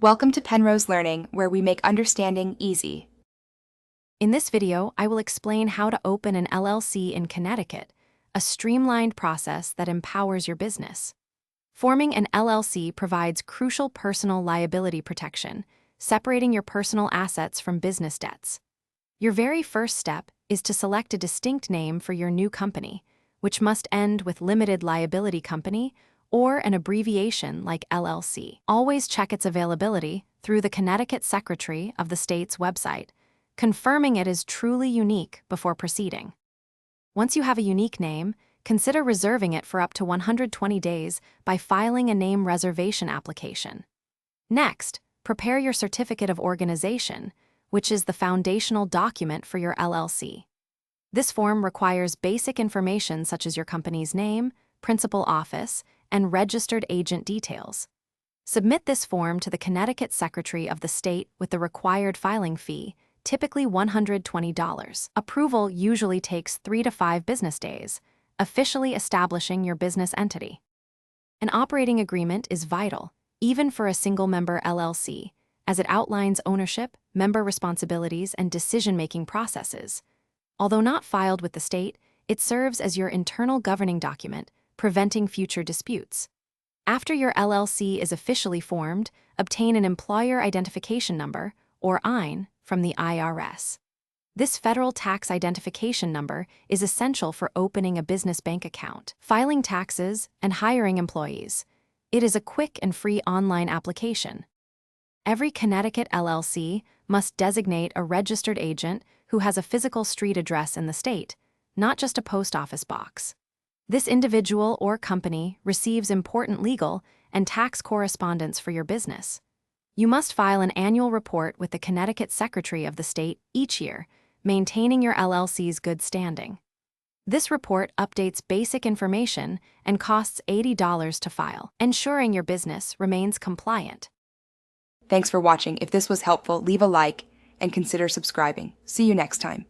Welcome to Penrose Learning, where we make understanding easy. In this video, I will explain how to open an LLC in Connecticut, a streamlined process that empowers your business. Forming an LLC provides crucial personal liability protection, separating your personal assets from business debts. Your very first step is to select a distinct name for your new company, which must end with limited liability company or an abbreviation like LLC. Always check its availability through the Connecticut Secretary of the State's website, confirming it is truly unique before proceeding. Once you have a unique name, consider reserving it for up to 120 days by filing a name reservation application. Next, prepare your certificate of organization, which is the foundational document for your LLC. This form requires basic information such as your company's name, principal office, and registered agent details. Submit this form to the Connecticut Secretary of the State with the required filing fee, typically $120. Approval usually takes 3 to 5 business days, officially establishing your business entity. An operating agreement is vital, even for a single-member LLC, as it outlines ownership, member responsibilities, and decision-making processes. Although not filed with the state, it serves as your internal governing document, preventing future disputes. After your LLC is officially formed, obtain an Employer Identification Number, or EIN, from the IRS. This federal tax identification number is essential for opening a business bank account, filing taxes, and hiring employees. It is a quick and free online application. Every Connecticut LLC must designate a registered agent who has a physical street address in the state, not just a post office box. This individual or company receives important legal and tax correspondence for your business. You must file an annual report with the Connecticut Secretary of the State each year, maintaining your LLC's good standing. This report updates basic information and costs $80 to file, ensuring your business remains compliant. Thanks for watching. If this was helpful, leave a like and consider subscribing. See you next time.